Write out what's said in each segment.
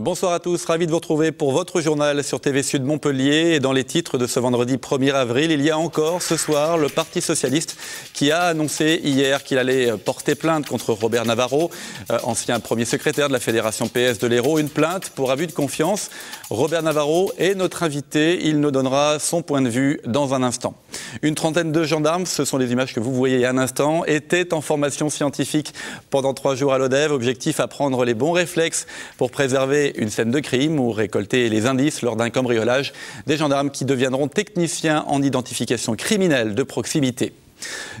Bonsoir à tous, ravi de vous retrouver pour votre journal sur TV Sud Montpellier. Et dans les titres de ce vendredi 1er avril, il y a encore ce soir le Parti Socialiste qui a annoncé hier qu'il allait porter plainte contre Robert Navarro, ancien premier secrétaire de la Fédération PS de l'Hérault. Une plainte pour abus de confiance. Robert Navarro est notre invité, il nous donnera son point de vue dans un instant. Une trentaine de gendarmes, ce sont les images que vous voyez il y a un instant, étaient en formation scientifique pendant 3 jours à l'ODEV. Objectif, apprendre les bons réflexes pour préserver une scène de crime ou récolter les indices lors d'un cambriolage. Des gendarmes qui deviendront techniciens en identification criminelle de proximité.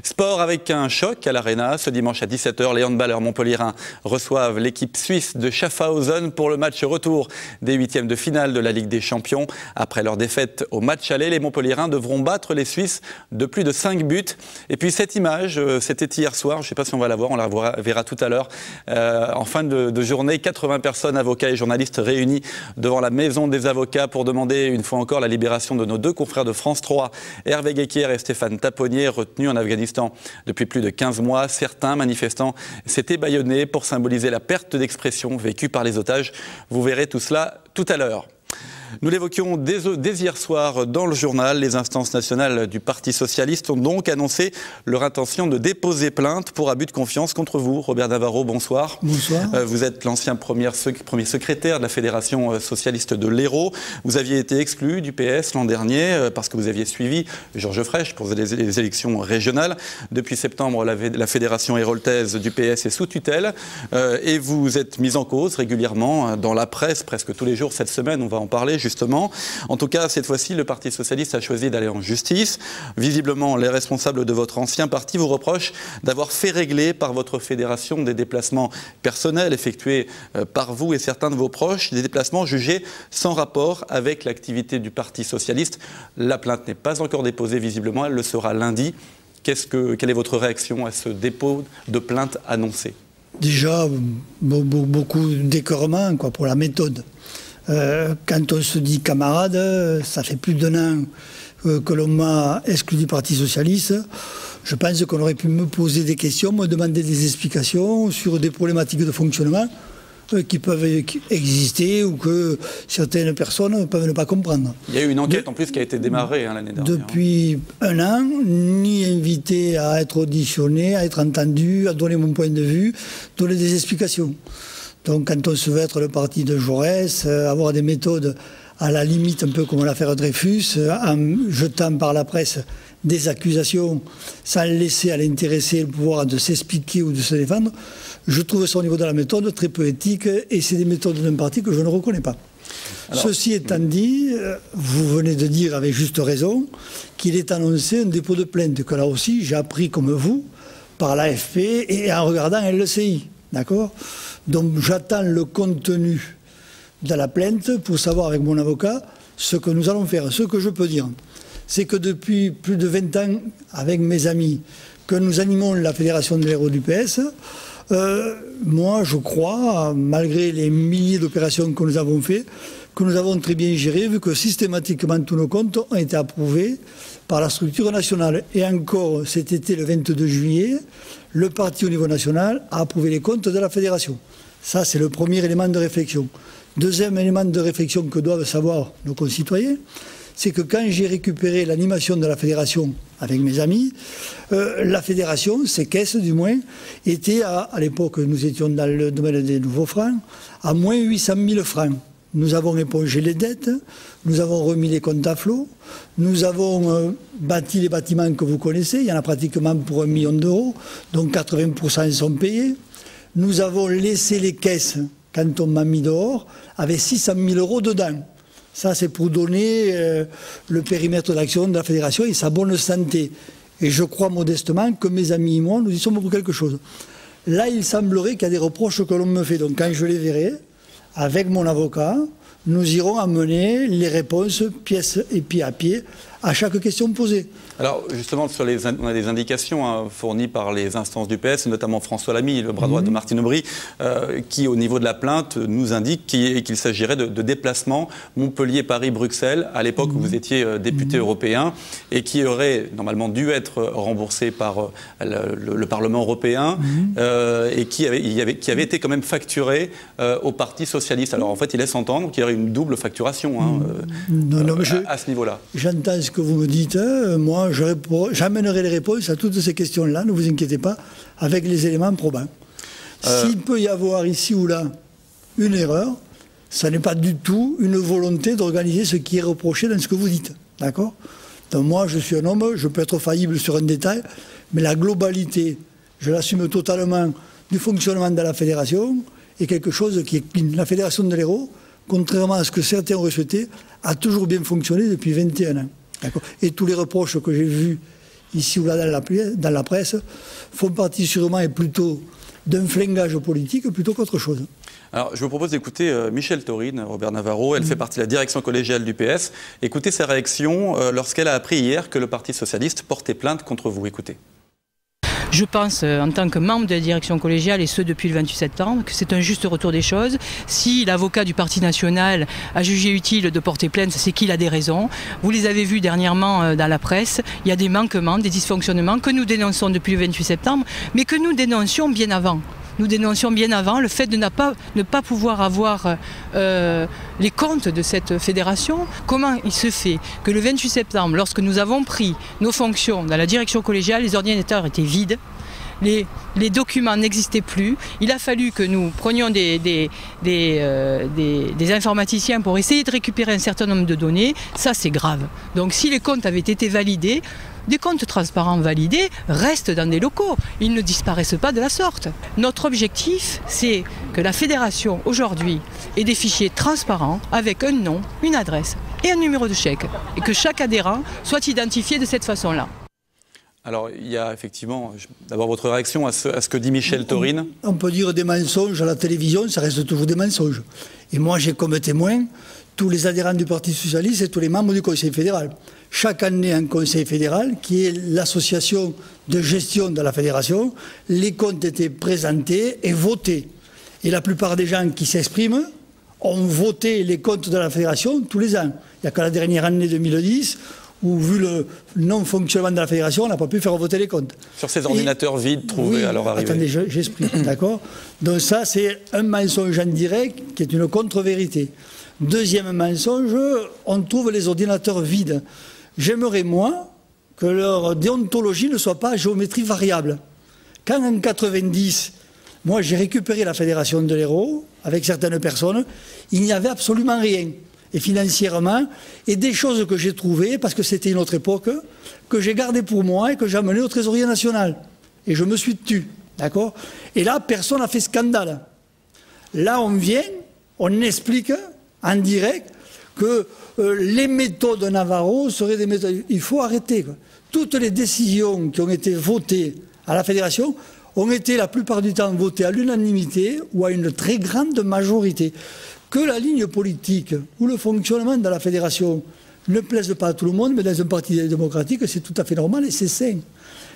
Sport avec un choc à l'Arena. Ce dimanche à 17 h, les handballeurs montpelliérains reçoivent l'équipe suisse de Schaffhausen pour le match retour des 8e de finale de la Ligue des Champions. Après leur défaite au match aller, les montpelliérains devront battre les Suisses de plus de 5 buts. Et puis cette image, c'était hier soir, je ne sais pas si on va la voir, on la verra tout à l'heure. En fin de journée, 80 personnes, avocats et journalistes réunis devant la maison des avocats pour demander une fois encore la libération de nos deux confrères de France 3, Hervé Guéquière et Stéphane Taponnier, retenus en Afghanistan depuis plus de 15 mois. Certains manifestants s'étaient bâillonnés pour symboliser la perte d'expression vécue par les otages. Vous verrez tout cela tout à l'heure. Nous l'évoquions dès hier soir dans le journal. Les instances nationales du Parti Socialiste ont donc annoncé leur intention de déposer plainte pour abus de confiance contre vous. Robert Navarro, bonsoir. Bonsoir. Vous êtes l'ancien premier secrétaire de la Fédération Socialiste de l'Hérault. Vous aviez été exclu du PS l'an dernier parce que vous aviez suivi Georges Frêche pour les élections régionales. Depuis septembre, la Fédération héroltaise du PS est sous tutelle et vous êtes mis en cause régulièrement dans la presse, presque tous les jours cette semaine. On va en parler justement. En tout cas, cette fois-ci, le Parti Socialiste a choisi d'aller en justice. Visiblement, les responsables de votre ancien parti vous reprochent d'avoir fait régler par votre fédération des déplacements personnels effectués par vous et certains de vos proches, des déplacements jugés sans rapport avec l'activité du Parti Socialiste. La plainte n'est pas encore déposée visiblement, elle le sera lundi. Quelle est votre réaction à ce dépôt de plainte annoncé? Déjà, beaucoup d'écœurement pour la méthode. Quand on se dit camarade, ça fait plus d'1 an que l'on m'a exclu du Parti Socialiste. Je pense qu'on aurait pu me poser des questions, me demander des explications sur des problématiques de fonctionnement qui peuvent exister ou que certaines personnes peuvent ne pas comprendre. Il y a eu une enquête en plus qui a été démarrée l'année dernière. Depuis 1 an, ni invité à être auditionné, à être entendu, à donner mon point de vue, donner des explications. Donc quand on se veut être le parti de Jaurès, avoir des méthodes à la limite un peu comme l'affaire Dreyfus, en jetant par la presse des accusations sans laisser à l'intéressé le pouvoir de s'expliquer ou de se défendre, je trouve ça au niveau de la méthode très peu éthique et c'est des méthodes d'un parti que je ne reconnais pas. Alors, ceci étant dit, vous venez de dire avec juste raison qu'il est annoncé un dépôt de plainte que là aussi j'ai appris comme vous par l'AFP et en regardant LCI. D'accord ? Donc j'attends le contenu de la plainte pour savoir avec mon avocat ce que nous allons faire. Ce que je peux dire, c'est que depuis plus de 20 ans, avec mes amis, que nous animons la Fédération de l'Hérault du PS, moi je crois, malgré les milliers d'opérations que nous avons faites, que nous avons très bien géré, vu que systématiquement tous nos comptes ont été approuvés par la structure nationale. Et encore cet été, le 22 juillet, le parti au niveau national a approuvé les comptes de la fédération. Ça, c'est le premier élément de réflexion. Deuxième élément de réflexion que doivent savoir nos concitoyens, c'est que quand j'ai récupéré l'animation de la fédération avec mes amis, la fédération, ses caisses du moins, étaient à l'époque, nous étions dans le domaine des nouveaux francs, à moins 800 000 francs. Nous avons épongé les dettes, nous avons remis les comptes à flot, nous avons bâti les bâtiments que vous connaissez, il y en a pratiquement pour 1 million d'euros, donc 80% sont payés. Nous avons laissé les caisses, quand on m'a mis dehors, avec 600 000 euros dedans. Ça, c'est pour donner le périmètre d'action de la fédération et sa bonne santé. Et je crois modestement que mes amis et moi, nous y sommes pour quelque chose. Là, il semblerait qu'il y a des reproches que l'on me fait. Donc quand je les verrai, avec mon avocat, nous irons amener les réponses pièce et pied à pied à chaque question posée. Alors justement, on a des indications fournies par les instances du PS, notamment François Lamy, le bras droit de Martine Aubry, qui au niveau de la plainte nous indique qu'il s'agirait de déplacements Montpellier-Paris-Bruxelles, à l'époque où vous étiez député européen, et qui auraient normalement dû être remboursés par le Parlement européen, et qui avaient été quand même facturés au Parti socialiste. Alors en fait, il laisse entendre qu'il y aurait une double facturation à ce niveau-là. J'entends ce que vous me dites. Moi, j'amènerai les réponses à toutes ces questions-là, ne vous inquiétez pas, avec les éléments probants. S'il peut y avoir ici ou là une erreur, ça n'est pas du tout une volonté d'organiser ce qui est reproché dans ce que vous dites. D'accord? Donc moi, je suis un homme, je peux être faillible sur un détail, mais la globalité, je l'assume totalement du fonctionnement de la fédération, est quelque chose qui est la fédération de l'Hérault, contrairement à ce que certains auraient souhaité, a toujours bien fonctionné depuis 21 ans. Et tous les reproches que j'ai vus ici ou là dans la presse font partie sûrement et plutôt d'un flingage politique plutôt qu'autre chose. Alors, je vous propose d'écouter Michèle Taurine, Robert Navarro. Elle fait partie de la direction collégiale du PS. Écoutez sa réaction lorsqu'elle a appris hier que le Parti socialiste portait plainte contre vous. Écoutez. Je pense, en tant que membre de la direction collégiale, et ce depuis le 28 septembre, que c'est un juste retour des choses. Si l'avocat du Parti national a jugé utile de porter plainte, c'est qu'il a des raisons. Vous les avez vus dernièrement dans la presse. Il y a des manquements, des dysfonctionnements que nous dénonçons depuis le 28 septembre, mais que nous dénoncions bien avant. Nous dénoncions bien avant le fait de ne pas pouvoir avoir les comptes de cette fédération. Comment il se fait que le 28 septembre, lorsque nous avons pris nos fonctions dans la direction collégiale, les ordinateurs étaient vides, les documents n'existaient plus. Il a fallu que nous prenions des informaticiens pour essayer de récupérer un certain nombre de données. Ça, c'est grave. Donc si les comptes avaient été validés, des comptes transparents validés restent dans des locaux. Ils ne disparaissent pas de la sorte. Notre objectif, c'est que la fédération, aujourd'hui, ait des fichiers transparents avec un nom, une adresse et un numéro de chèque. Et que chaque adhérent soit identifié de cette façon-là. Alors, il y a effectivement, d'abord votre réaction à ce que dit Michèle Taurine. On peut dire des mensonges à la télévision, ça reste toujours des mensonges. Et moi, j'ai comme témoin tous les adhérents du Parti socialiste et tous les membres du Conseil fédéral. Chaque année, un Conseil fédéral, qui est l'association de gestion de la fédération, les comptes étaient présentés et votés. Et la plupart des gens qui s'expriment ont voté les comptes de la fédération tous les ans. Il n'y a que la dernière année 2010 où, vu le non-fonctionnement de la fédération, on n'a pas pu faire voter les comptes. Sur ces ordinateurs vides trouvés à leur arrivée. Attendez, j'explique, d'accord? Donc ça, c'est un mensonge en direct qui est une contre-vérité. Deuxième mensonge, on trouve les ordinateurs vides. J'aimerais, moi, que leur déontologie ne soit pas à géométrie variable. Quand en 90, moi j'ai récupéré la fédération de l'Hérault avec certaines personnes, il n'y avait absolument rien. Et financièrement, et des choses que j'ai trouvées, parce que c'était une autre époque, que j'ai gardées pour moi et que j'ai amenées au Trésorier national. Et je me suis tue, d'accord? Et là, personne n'a fait scandale. Là, on vient, on explique en direct que les méthodes de Navarro seraient des méthodes... Il faut arrêter, quoi. Toutes les décisions qui ont été votées à la fédération ont été la plupart du temps votées à l'unanimité ou à une très grande majorité. Que la ligne politique ou le fonctionnement de la fédération ne plaise pas à tout le monde, mais dans un parti démocratique, c'est tout à fait normal et c'est sain.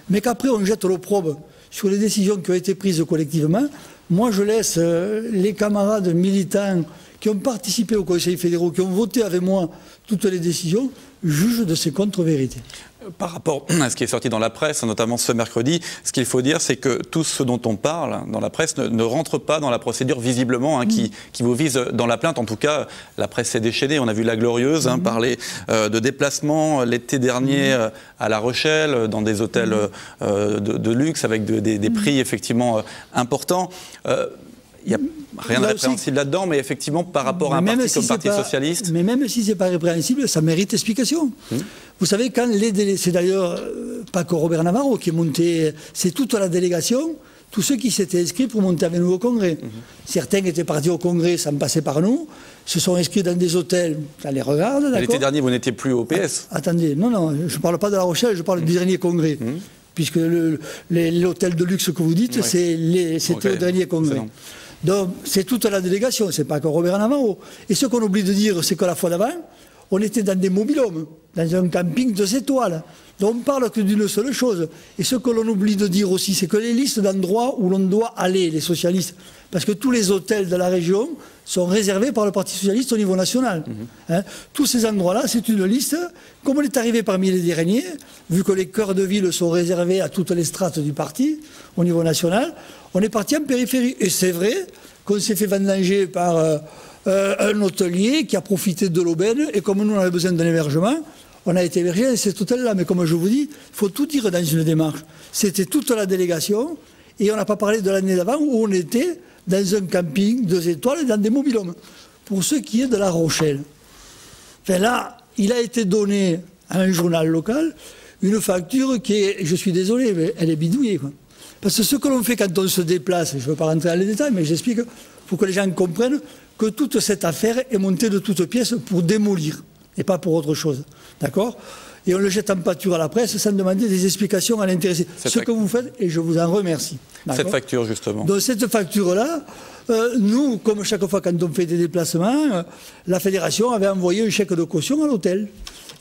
Mais qu'après on jette l'opprobre sur les décisions qui ont été prises collectivement, moi je laisse les camarades militants qui ont participé au Conseil fédéral, qui ont voté avec moi toutes les décisions, jugent de ces contre-vérités. Par rapport à ce qui est sorti dans la presse, notamment ce mercredi, ce qu'il faut dire, c'est que tout ce dont on parle dans la presse ne rentre pas dans la procédure visiblement qui vous vise dans la plainte. En tout cas, la presse s'est déchaînée. On a vu la Glorieuse parler de déplacements l'été dernier à La Rochelle, dans des hôtels de luxe avec des prix effectivement importants. Il n'y a rien de répréhensible là-dedans, mais effectivement, par rapport à un parti comme le Parti socialiste... Mais même si ce n'est pas répréhensible, ça mérite explication. Vous savez, quand c'est d'ailleurs pas que Robert Navarro qui est monté, c'est toute la délégation, tous ceux qui s'étaient inscrits pour monter avec nous au Congrès. Certains étaient partis au Congrès sans passer par nous, se sont inscrits dans des hôtels, on les regarde, d'accord. L'été dernier, vous n'étiez plus au PS. Attendez, non, je ne parle pas de La Rochelle, je parle du dernier Congrès. Puisque l'hôtel de luxe que vous dites, c'était au dernier Congrès. Donc, c'est toute la délégation, c'est pas que Robert Navarro. Et ce qu'on oublie de dire, c'est que la fois d'avant, on était dans des mobil-homes, dans un camping 2 étoiles. Donc on ne parle que d'une seule chose. Et ce que l'on oublie de dire aussi, c'est que les listes d'endroits où l'on doit aller, les socialistes, parce que tous les hôtels de la région sont réservés par le Parti socialiste au niveau national. Tous ces endroits-là, c'est une liste. Comme on est arrivé parmi les derniers, vu que les cœurs de ville sont réservés à toutes les strates du parti au niveau national, on est parti en périphérie. Et c'est vrai qu'on s'est fait vendanger par un hôtelier qui a profité de l'aubaine, et comme nous on avait besoin d'un hébergement, on a été hébergé dans cet hôtel-là. Mais comme je vous dis, il faut tout dire dans une démarche. C'était toute la délégation, et on n'a pas parlé de l'année d'avant où on était dans un camping 2 étoiles dans des mobil-homes. Pour ce qui est de La Rochelle, enfin là, il a été donné à un journal local une facture qui est, je suis désolé, mais elle est bidouillée, quoi. Parce que ce que l'on fait quand on se déplace, je ne veux pas rentrer dans les détails, mais j'explique, pour que les gens comprennent que toute cette affaire est montée de toutes pièces pour démolir, et pas pour autre chose. D'accord ? Et on le jette en pâture à la presse sans demander des explications à l'intéressé. Ce que vous faites, et je vous en remercie. Cette facture, justement. Donc cette facture-là, nous, comme chaque fois quand on fait des déplacements, la fédération avait envoyé un chèque de caution à l'hôtel.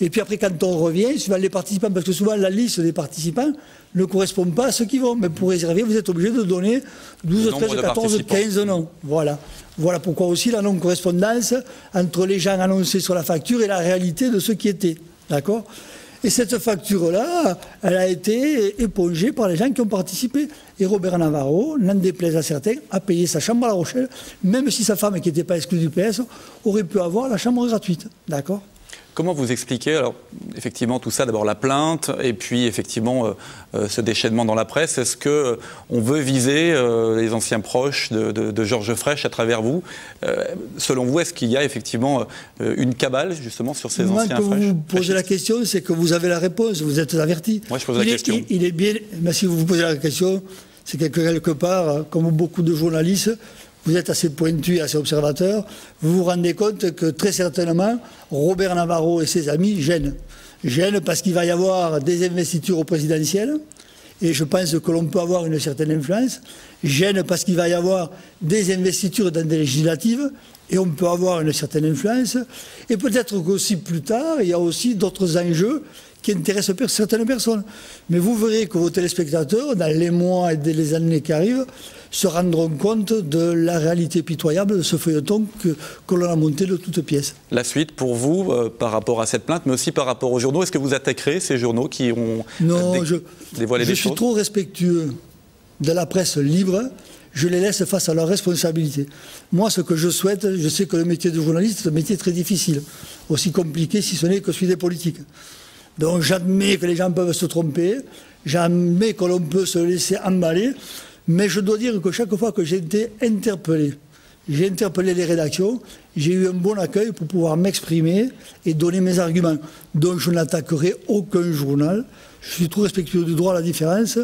Et puis après, quand on revient, suivant les participants, parce que souvent la liste des participants ne correspond pas à ceux qui vont. Mais pour réserver, vous êtes obligé de donner 12, 13, 14, 15 noms. Voilà. Voilà pourquoi aussi la non-correspondance entre les gens annoncés sur la facture et la réalité de ceux qui étaient. D'accord ? Et cette facture-là, elle a été épongée par les gens qui ont participé. Et Robert Navarro, n'en déplaise à certains, a payé sa chambre à La Rochelle, même si sa femme, qui n'était pas exclue du PS, aurait pu avoir la chambre gratuite. D'accord ? Comment vous expliquez, alors, effectivement, tout ça, d'abord la plainte, et puis, effectivement, ce déchaînement dans la presse. Est-ce qu'on veut viser les anciens proches de Georges Frêche à travers vous ? Selon vous, est-ce qu'il y a effectivement une cabale, justement, sur ces anciens Frêche ? Moi, quand vous posez la question, c'est que vous avez la réponse, vous êtes averti. Moi, je pose la question. Il est bien, mais si vous vous posez la question, c'est que quelque part, comme beaucoup de journalistes, vous êtes assez pointu et assez observateur, vous vous rendez compte que très certainement, Robert Navarro et ses amis gênent. Gênent parce qu'il va y avoir des investitures au présidentiel, et je pense que l'on peut avoir une certaine influence. Gênent parce qu'il va y avoir des investitures dans des législatives, et on peut avoir une certaine influence. Et peut-être qu'aussi plus tard, il y a aussi d'autres enjeux qui intéressent certaines personnes. Mais vous verrez que vos téléspectateurs, dans les mois et les années qui arrivent, se rendront compte de la réalité pitoyable de ce feuilleton que l'on a monté de toutes pièces. La suite pour vous, par rapport à cette plainte, mais aussi par rapport aux journaux, est-ce que vous attaquerez ces journaux qui ont dévoilé des choses ? Je suis trop respectueux de la presse libre, je les laisse face à leurs responsabilités. Moi, ce que je souhaite, je sais que le métier de journaliste est un métier très difficile, aussi compliqué si ce n'est que celui des politiques. Donc j'admets que les gens peuvent se tromper, j'admets que l'on peut se laisser emballer, mais je dois dire que chaque fois que j'ai été interpellé, j'ai interpellé les rédactions, j'ai eu un bon accueil pour pouvoir m'exprimer et donner mes arguments. Donc je n'attaquerai aucun journal. Je suis trop respectueux du droit à la différence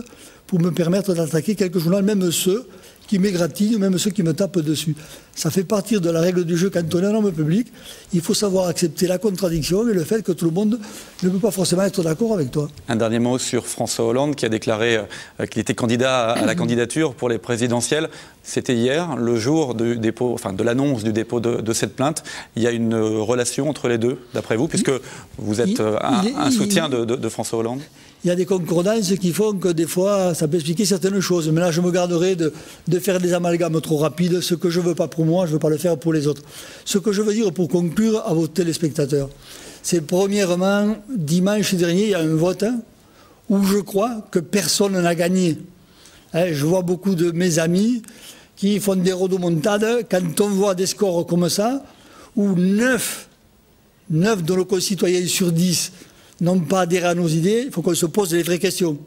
pour me permettre d'attaquer quelques journaux, même ceux qui m'égratignent, même ceux qui me tapent dessus. Ça fait partie de la règle du jeu quand on est un homme public. Il faut savoir accepter la contradiction et le fait que tout le monde ne peut pas forcément être d'accord avec toi. Un dernier mot sur François Hollande qui a déclaré qu'il était candidat à la candidature pour les présidentielles. C'était hier, le jour du dépôt, enfin de l'annonce du dépôt de cette plainte. Il y a une relation entre les deux, d'après vous, puisque vous êtes un soutien de François Hollande ? Il y a des concordances qui font que des fois, ça peut expliquer certaines choses. Mais là, je me garderai de faire des amalgames trop rapides. Ce que je ne veux pas pour moi, je ne veux pas le faire pour les autres. Ce que je veux dire pour conclure à vos téléspectateurs, c'est premièrement, dimanche dernier, il y a un vote où je crois que personne n'a gagné. Je vois beaucoup de mes amis qui font des rodomontades. Quand on voit des scores comme ça, où 9 de nos concitoyens sur 10 n'ont pas adhéré à nos idées, il faut qu'on se pose les vraies questions.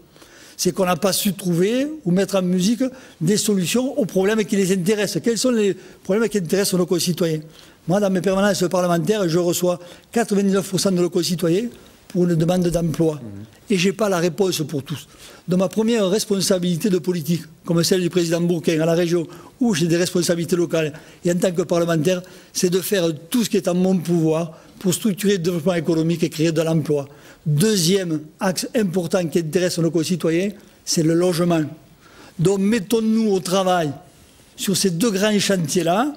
C'est qu'on n'a pas su trouver ou mettre en musique des solutions aux problèmes qui les intéressent. Quels sont les problèmes qui intéressent nos concitoyens ? Moi, dans mes permanences parlementaires, je reçois 99% de nos concitoyens pour une demande d'emploi. Et je n'ai pas la réponse pour tous. Donc ma première responsabilité de politique, comme celle du président Bourquin à la région, où j'ai des responsabilités locales, et en tant que parlementaire, c'est de faire tout ce qui est en mon pouvoir pour structurer le développement économique et créer de l'emploi. Deuxième axe important qui intéresse nos concitoyens, c'est le logement. Donc mettons-nous au travail sur ces deux grands chantiers-là,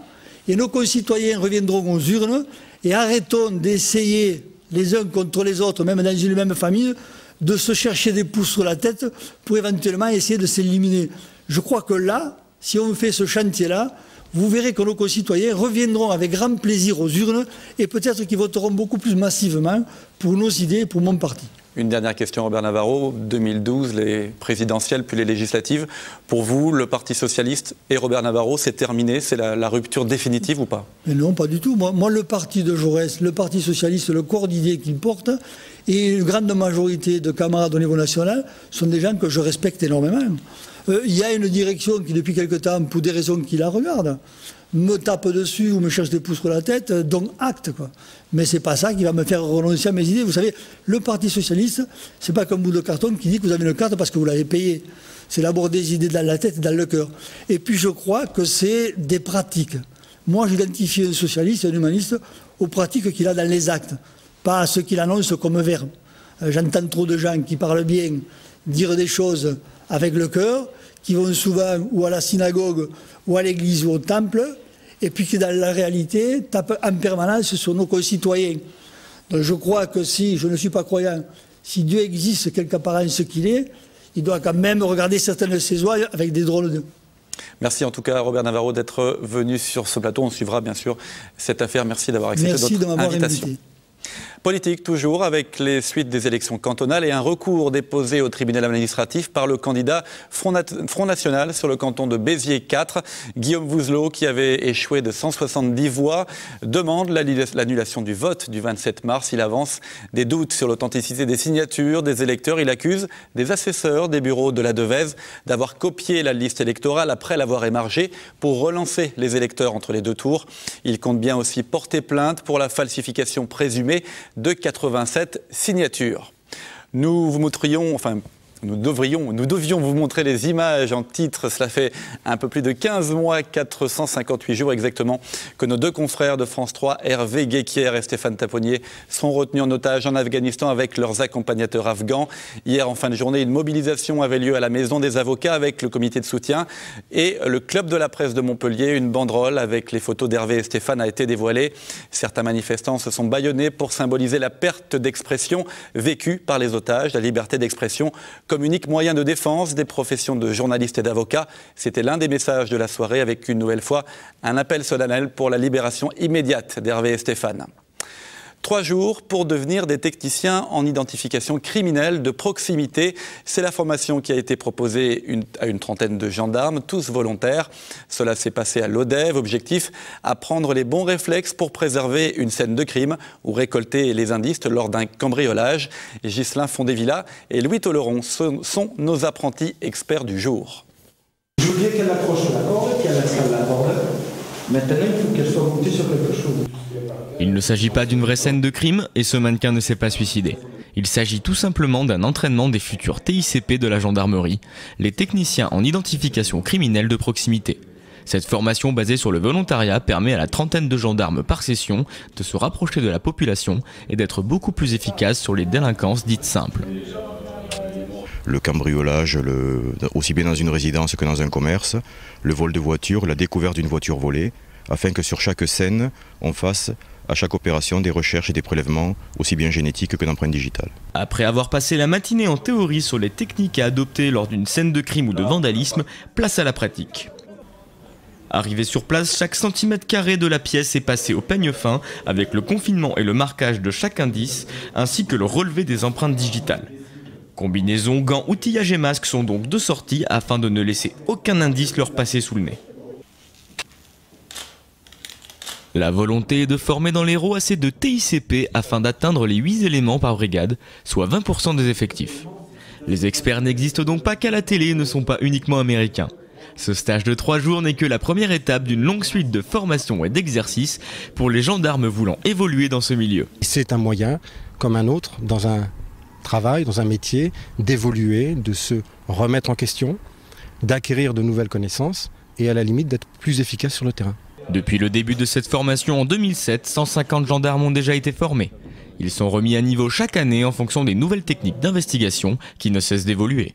et nos concitoyens reviendront aux urnes, Et arrêtons d'essayer, les uns contre les autres, même dans une même famille, de se chercher des pouces sur la tête pour éventuellement essayer de s'éliminer. Je crois que là, si on fait ce chantier-là, vous verrez que nos concitoyens reviendront avec grand plaisir aux urnes et peut-être qu'ils voteront beaucoup plus massivement pour nos idées et pour mon parti. Une dernière question, Robert Navarro. 2012, les présidentielles puis les législatives. Pour vous, le Parti socialiste et Robert Navarro, c'est terminé? C'est la rupture définitive ou pas? Mais non, pas du tout. Moi, le parti de Jaurès, le Parti socialiste, le corps d'idées qu'il porte et une grande majorité de camarades au niveau national sont des gens que je respecte énormément. Il y a une direction qui, depuis quelque temps, pour des raisons qui la regardent, me tape dessus ou me cherche des pouces sur la tête, donc acte, quoi. Mais c'est pas ça qui va me faire renoncer à mes idées. Vous savez, le Parti socialiste, c'est pas comme bout de carton qui dit que vous avez une carte parce que vous l'avez payée. C'est d'abord des idées dans la tête et dans le cœur. Et puis je crois que c'est des pratiques. Moi, j'identifie un socialiste et un humaniste aux pratiques qu'il a dans les actes, pas à ce qu'il annonce comme verbe. J'entends trop de gens qui parlent bien, dire des choses avec le cœur, qui vont souvent ou à la synagogue ou à l'église ou au temple, et puis qui dans la réalité tapent en permanence sur nos concitoyens. Donc je crois que si, je ne suis pas croyant, si Dieu existe quelque part en ce qu'il est, il doit quand même regarder certaines de ses oies avec des drôles de... Merci en tout cas Robert Navarro d'être venu sur ce plateau. On suivra bien sûr cette affaire. Merci d'avoir accepté notre invitation. Invité. Politique toujours, avec les suites des élections cantonales et un recours déposé au tribunal administratif par le candidat Front National sur le canton de Béziers 4. Guillaume Vouzelot, qui avait échoué de 170 voix, demande l'annulation du vote du 27 mars. Il avance des doutes sur l'authenticité des signatures des électeurs. Il accuse des assesseurs des bureaux de la Devèze d'avoir copié la liste électorale après l'avoir émargée pour relancer les électeurs entre les deux tours. Il compte bien aussi porter plainte pour la falsification présumée de 87 signatures. Nous devions vous montrer les images en titre. Cela fait un peu plus de 15 mois, 458 jours exactement, que nos deux confrères de France 3, Hervé Guéquière et Stéphane Taponnier, sont retenus en otage en Afghanistan avec leurs accompagnateurs afghans. Hier, en fin de journée, une mobilisation avait lieu à la Maison des avocats avec le comité de soutien et le club de la presse de Montpellier. Une banderole avec les photos d'Hervé et Stéphane a été dévoilée. Certains manifestants se sont bâillonnés pour symboliser la perte d'expression vécue par les otages, la liberté d'expression comme unique moyen de défense des professions de journalistes et d'avocats. C'était l'un des messages de la soirée, avec une nouvelle fois un appel solennel pour la libération immédiate d'Hervé et Stéphane. 3 jours pour devenir des techniciens en identification criminelle de proximité. C'est la formation qui a été proposée à une trentaine de gendarmes, tous volontaires. Cela s'est passé à l'ODEV. Objectif, apprendre les bons réflexes pour préserver une scène de crime ou récolter les indices lors d'un cambriolage. Ghislain Fondévilla et Louis Tolleron sont nos apprentis experts du jour. Je veux bien qu'elle accroche la corde, qu'elle installe la corde. Maintenant, il faut qu'elle soit montée sur quelque chose. Il ne s'agit pas d'une vraie scène de crime et ce mannequin ne s'est pas suicidé. Il s'agit tout simplement d'un entraînement des futurs TICP de la gendarmerie, les techniciens en identification criminelle de proximité. Cette formation basée sur le volontariat permet à la trentaine de gendarmes par session de se rapprocher de la population et d'être beaucoup plus efficace sur les délinquances dites simples. Le cambriolage, aussi bien dans une résidence que dans un commerce, le vol de voiture, la découverte d'une voiture volée, afin que sur chaque scène, on fasse à chaque opération des recherches et des prélèvements aussi bien génétiques que d'empreintes digitales. Après avoir passé la matinée en théorie sur les techniques à adopter lors d'une scène de crime ou de vandalisme, place à la pratique. Arrivé sur place, chaque centimètre carré de la pièce est passé au peigne fin avec le confinement et le marquage de chaque indice, ainsi que le relevé des empreintes digitales. Combinaisons, gants, outillage et masques sont donc de sortie afin de ne laisser aucun indice leur passer sous le nez. La volonté est de former dans l'Hérault assez de TICP afin d'atteindre les 8 éléments par brigade, soit 20% des effectifs. Les experts n'existent donc pas qu'à la télé et ne sont pas uniquement américains. Ce stage de 3 jours n'est que la première étape d'une longue suite de formations et d'exercices pour les gendarmes voulant évoluer dans ce milieu. C'est un moyen, comme un autre, dans un travail, dans un métier, d'évoluer, de se remettre en question, d'acquérir de nouvelles connaissances et à la limite d'être plus efficace sur le terrain. Depuis le début de cette formation en 2007, 150 gendarmes ont déjà été formés. Ils sont remis à niveau chaque année en fonction des nouvelles techniques d'investigation qui ne cessent d'évoluer.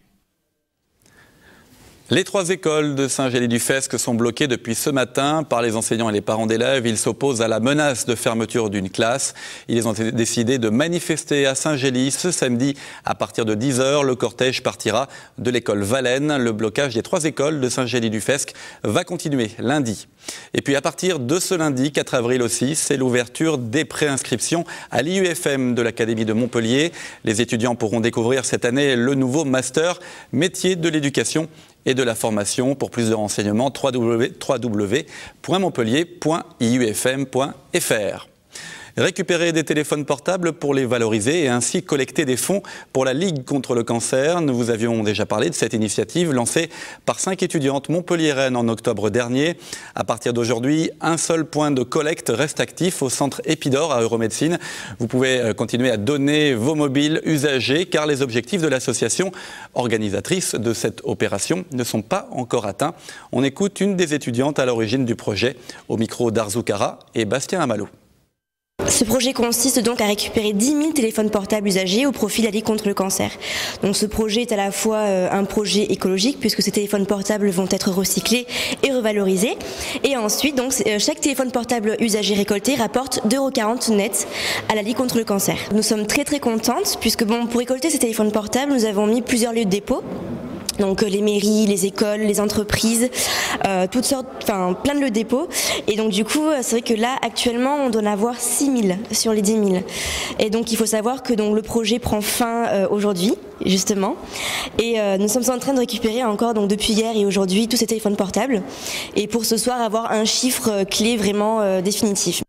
Les 3 écoles de Saint-Gély-du-Fesque sont bloquées depuis ce matin par les enseignants et les parents d'élèves. Ils s'opposent à la menace de fermeture d'une classe. Ils ont décidé de manifester à Saint-Gély ce samedi à partir de 10 h. Le cortège partira de l'école Valène. Le blocage des 3 écoles de Saint-Gély-du-Fesque va continuer lundi. Et puis à partir de ce lundi, 4 avril aussi, c'est l'ouverture des préinscriptions à l'IUFM de l'Académie de Montpellier. Les étudiants pourront découvrir cette année le nouveau master métier de l'éducation et de la formation. Pour plus de renseignements, www.montpellier.iufm.fr. Récupérer des téléphones portables pour les valoriser et ainsi collecter des fonds pour la Ligue contre le cancer. Nous vous avions déjà parlé de cette initiative lancée par 5 étudiantes montpelliéraines en octobre dernier. À partir d'aujourd'hui, un seul point de collecte reste actif au centre Épidore à Euromédecine. Vous pouvez continuer à donner vos mobiles usagés car les objectifs de l'association organisatrice de cette opération ne sont pas encore atteints. On écoute une des étudiantes à l'origine du projet au micro d'Arzoukara et Bastien Amalou. Ce projet consiste donc à récupérer 10 000 téléphones portables usagés au profit de la Ligue contre le cancer. Donc ce projet est à la fois un projet écologique puisque ces téléphones portables vont être recyclés et revalorisés. Et ensuite, donc, chaque téléphone portable usagé récolté rapporte 2,40 € net à la Ligue contre le cancer. Nous sommes très contentes puisque pour récolter ces téléphones portables, nous avons mis plusieurs lieux de dépôt. Donc les mairies, les écoles, les entreprises, toutes sortes, plein de lieux de dépôt. Et donc du coup, c'est vrai que là, actuellement, on doit en avoir 6 000 sur les 10 000. Et donc il faut savoir que donc, le projet prend fin aujourd'hui, justement. Et nous sommes en train de récupérer encore, donc depuis hier et aujourd'hui, tous ces téléphones portables. Et pour ce soir, avoir un chiffre clé vraiment définitif.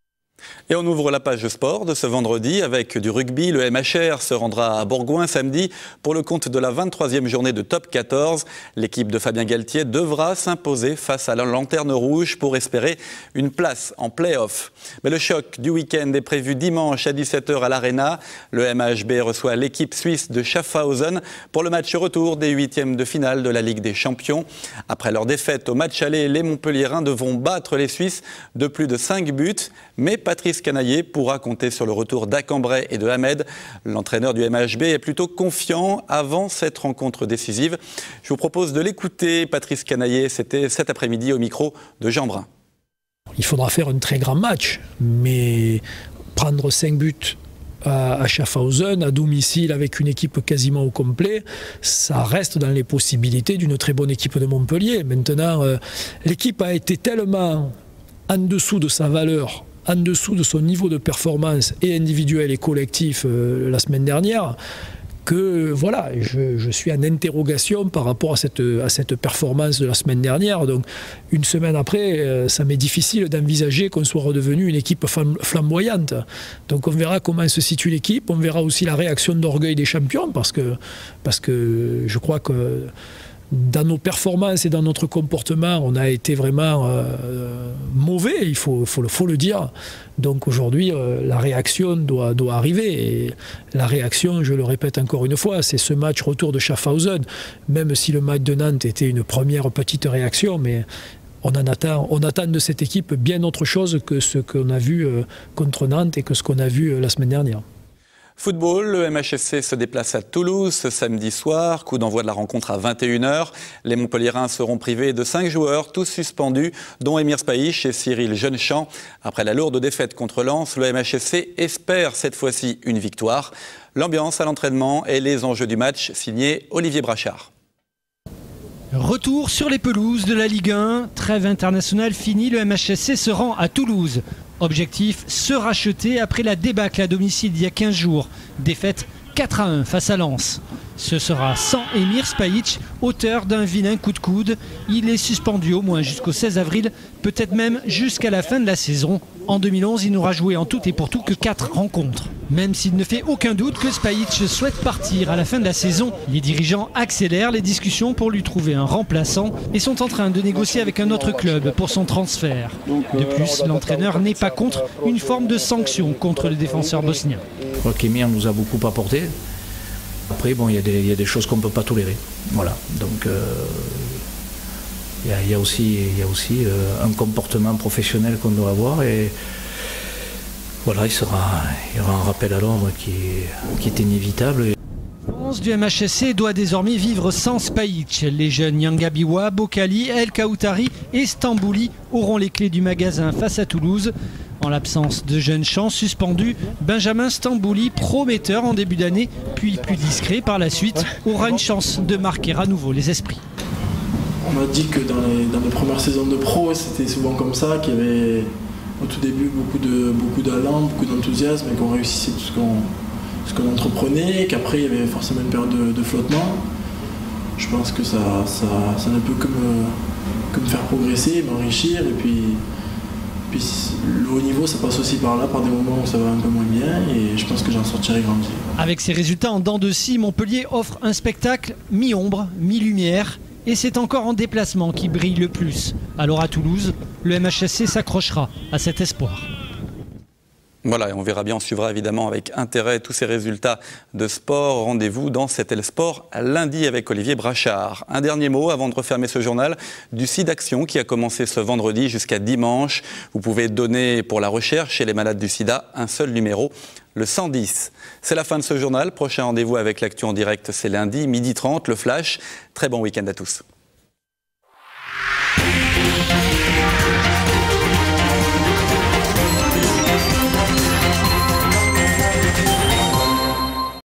Et on ouvre la page sport de ce vendredi avec du rugby. Le MHR se rendra à Bourgoin samedi pour le compte de la 23e journée de Top 14. L'équipe de Fabien Galtier devra s'imposer face à la Lanterne Rouge pour espérer une place en play-off. Mais le choc du week-end est prévu dimanche à 17 h à l'Arena. Le MHB reçoit l'équipe suisse de Schaffhausen pour le match retour des 8e de finale de la Ligue des Champions. Après leur défaite au match aller, les Montpelliérains devront battre les Suisses de plus de 5 buts. Mais Patrice Canaillé pourra compter sur le retour d'Acambray et de Hamed. L'entraîneur du MHB est plutôt confiant avant cette rencontre décisive. Je vous propose de l'écouter. Patrice Canaillé, c'était cet après-midi au micro de Jean Brun. Il faudra faire un très grand match, mais prendre 5 buts à Schaffhausen, à domicile avec une équipe quasiment au complet, ça reste dans les possibilités d'une très bonne équipe de Montpellier. Maintenant, l'équipe a été tellement en dessous de sa valeur, en dessous de son niveau de performance et individuel et collectif la semaine dernière, que voilà, je suis en interrogation par rapport à cette performance de la semaine dernière. Donc une semaine après, ça m'est difficile d'envisager qu'on soit redevenu une équipe flamboyante. Donc on verra comment se situe l'équipe, on verra aussi la réaction d'orgueil des champions, parce que je crois que dans nos performances et dans notre comportement, on a été vraiment mauvais, il faut le dire. Donc aujourd'hui, la réaction doit arriver. Et la réaction, je le répète encore une fois, c'est ce match retour de Schaffhausen. Même si le match de Nantes était une première petite réaction, mais on attend de cette équipe bien autre chose que ce qu'on a vu contre Nantes et que ce qu'on a vu la semaine dernière. Football, le MHSC se déplace à Toulouse ce samedi soir. Coup d'envoi de la rencontre à 21 h. Les Montpelliérains seront privés de 5 joueurs, tous suspendus, dont Emir Spaïch et Cyril Jeunechamp. Après la lourde défaite contre Lens, le MHSC espère cette fois-ci une victoire. L'ambiance à l'entraînement et les enjeux du match, signé Olivier Brachard. Retour sur les pelouses de la Ligue 1. Trêve internationale finie, le MHSC se rend à Toulouse. Objectif, se racheter après la débâcle à domicile d'il y a 15 jours. Défaite 4-1 face à Lens. Ce sera sans Emir Spaïch, auteur d'un vilain coup de coude. Il est suspendu au moins jusqu'au 16 avril, peut-être même jusqu'à la fin de la saison. En 2011, il n'aura joué en tout et pour tout que 4 rencontres. Même s'il ne fait aucun doute que Spaïch souhaite partir à la fin de la saison, les dirigeants accélèrent les discussions pour lui trouver un remplaçant et sont en train de négocier avec un autre club pour son transfert. De plus, l'entraîneur n'est pas contre une forme de sanction contre le défenseur bosnien. Je crois qu'Emir nous a beaucoup apporté. Après, bon, il y a des choses qu'on ne peut pas tolérer. Voilà. Donc, il y a aussi un comportement professionnel qu'on doit avoir. Et voilà, il y aura un rappel à l'ordre qui est inévitable. défense du MHSC doit désormais vivre sans Spahic. Les jeunes Yangabiwa, Bokali, El Kaoutari et Stambouli auront les clés du magasin face à Toulouse. En l'absence de jeunes champs suspendus, Benjamin Stambouli, prometteur en début d'année, puis plus discret par la suite, aura une chance de marquer à nouveau les esprits. On m'a dit que dans les premières saisons de pro, c'était souvent comme ça, qu'il y avait au tout début beaucoup d'allant, beaucoup d'enthousiasme et qu'on réussissait tout ce qu'on entreprenait, et qu'après il y avait forcément une période de flottement. Je pense que ça ne peut que me faire progresser, m'enrichir, et puis le haut niveau, ça passe aussi par là, par des moments où ça va un peu moins bien, et je pense que j'en sortirai grandi. Avec ces résultats en dents de scie, Montpellier offre un spectacle mi-ombre, mi-lumière, et c'est encore en déplacement qui brille le plus. Alors à Toulouse, le MHSC s'accrochera à cet espoir. Voilà, et on verra bien, on suivra évidemment avec intérêt tous ces résultats de sport. Rendez-vous dans CTL Sport lundi avec Olivier Brachard. Un dernier mot avant de refermer ce journal du SIDAction qui a commencé ce vendredi jusqu'à dimanche. Vous pouvez donner pour la recherche chez les malades du sida un seul numéro, le 110. C'est la fin de ce journal. Prochain rendez-vous avec l'actu en direct, c'est lundi, 12h30, le Flash. Très bon week-end à tous.